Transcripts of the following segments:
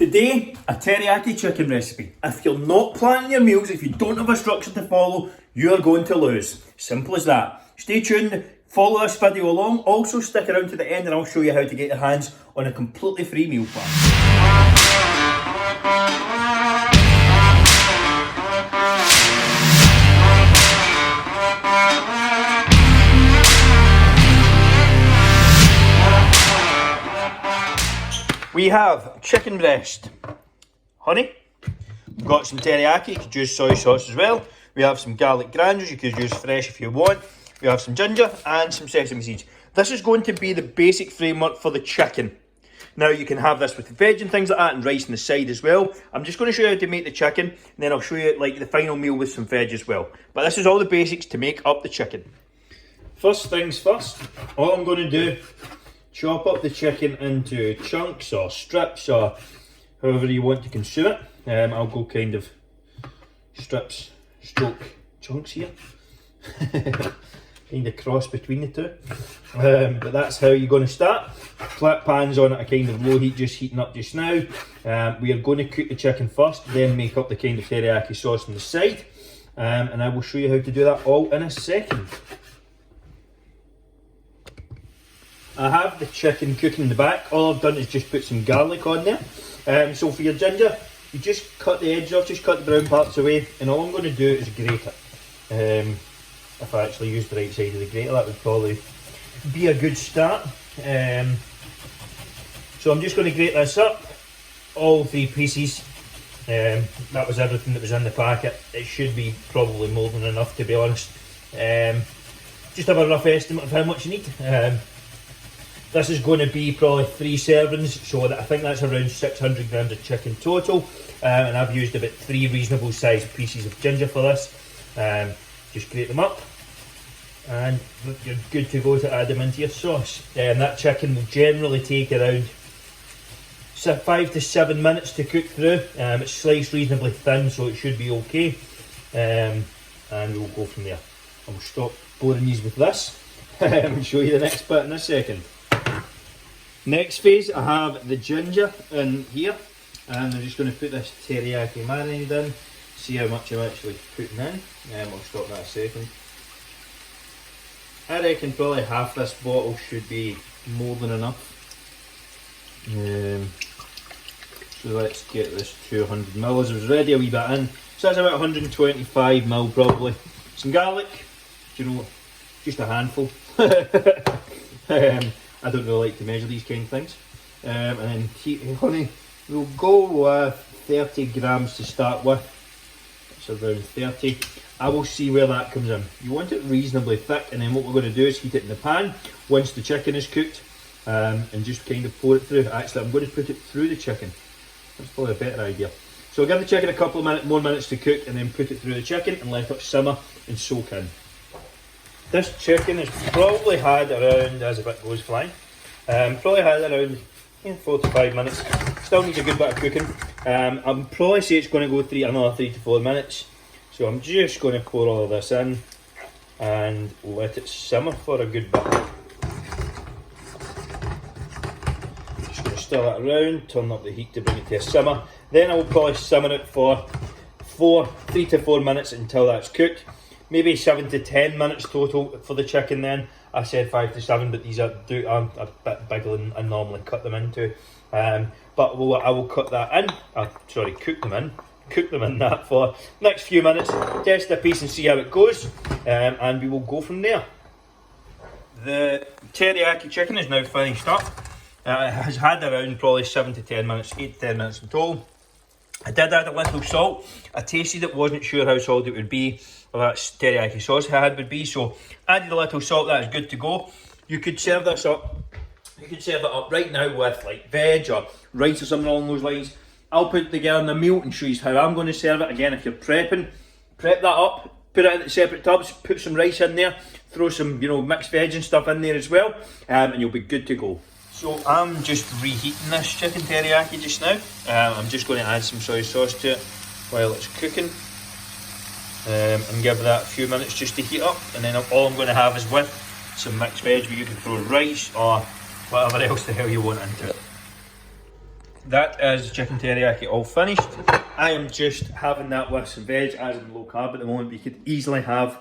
Today, a teriyaki chicken recipe. If you're not planning your meals, if you don't have a structure to follow, you're going to lose. Simple as that. Stay tuned, follow this video along, also stick around to the end and I'll show you how to get your hands on a completely free meal plan. We have chicken breast, honey, we've got some teriyaki, you could use soy sauce as well. We have some garlic granules, you could use fresh if you want. We have some ginger and some sesame seeds. This is going to be the basic framework for the chicken. Now you can have this with veg and things like that and rice on the side as well. I'm just going to show you how to make the chicken and then I'll show you like the final meal with some veg as well. But this is all the basics to make up the chicken. First things first, all I'm going to do, chop up the chicken into chunks or strips or however you want to consume it. I'll go kind of strips, stroke chunks here. Kind of cross between the two. But that's how you're going to start. Flat pans on at a kind of low heat, just heating up just now. We are going to cook the chicken first, then make up the kind of teriyaki sauce on the side. And I will show you how to do that all in a second. I have the chicken cooking in the back. All I've done is just put some garlic on there. So for your ginger, you just cut the edges off, just cut the brown parts away, and all I'm going to do is grate it. If I actually used the right side of the grater, that would probably be a good start. So I'm just going to grate this up, all three pieces. That was everything that was in the packet. It should be probably more than enough, to be honest. Just have a rough estimate of how much you need. This is going to be probably 3 servings, so I think that's around 600 grams of chicken total. And I've used about 3 reasonable sized pieces of ginger for this. Just grate them up and you're good to go to add them into your sauce. That chicken will generally take around 5 to 7 minutes to cook through. It's sliced reasonably thin, so it should be okay. And we'll go from there. I'll stop boring you with this and show you the next bit in a second. Next phase, I have the ginger in here, and I'm just going to put this teriyaki marinade in, see how much I'm actually putting in. I'll stop that a second. I reckon probably half this bottle should be more than enough. So let's get this 200ml. As I was ready a wee bit in, so that's about 125ml probably. Some garlic, you know, just a handful. I don't really like to measure these kind of things. And then honey, we'll go with 30 grams to start with. It's around 30. I will see where that comes in. You want it reasonably thick, and then what we're going to do is heat it in the pan once the chicken is cooked, and just kind of pour it through. Actually, I'm going to put it through the chicken. That's probably a better idea. So I'll give the chicken a couple of more minutes to cook, and then put it through the chicken and let it simmer and soak in. This chicken has probably had around, as a bit goes flying, probably had around 4 to 5 minutes. Still needs a good bit of cooking. I'd probably say it's going to go another 3 to 4 minutes. So I'm just going to pour all of this in and let it simmer for a good bit. Just going to stir that around, turn up the heat to bring it to a simmer. Then I will probably simmer it for 3 to 4 minutes until that's cooked. Maybe 7 to 10 minutes total for the chicken then. I said 5 to 7, but these are a bit bigger than I normally cut them into. But I will cut that in, cook them in that for the next few minutes, test the piece and see how it goes, and we will go from there. The teriyaki chicken is now finished up. It has had around probably 7 to 10 minutes, 8 to 10 minutes in total. I did add a little salt. I tasted it, wasn't sure how salty it would be, or that teriyaki sauce I had would be, so added a little salt. That is good to go. You could serve this up. You could serve it up right now with like veg or rice or something along those lines. I'll put it together in the meal and show you how I'm going to serve it. Again, if you're prepping, prep that up, put it in separate tubs, put some rice in there, throw some mixed veg and stuff in there as well, and you'll be good to go. So I'm just reheating this chicken teriyaki just now. I'm just going to add some soy sauce to it while it's cooking, and give that a few minutes just to heat up, and then all I'm going to have is with some mixed veg, where you can throw rice or whatever else the hell you want into it. that is chicken teriyaki all finished. I am just having that with some veg, as in low carb at the moment. You could easily have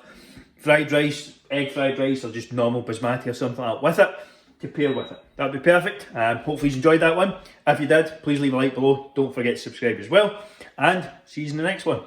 fried rice, egg fried rice, or just normal basmati or something like that with it to pair with it. That would be perfect. Hopefully you enjoyed that one. If you did, please leave a like below. Don't forget to subscribe as well. And see you in the next one.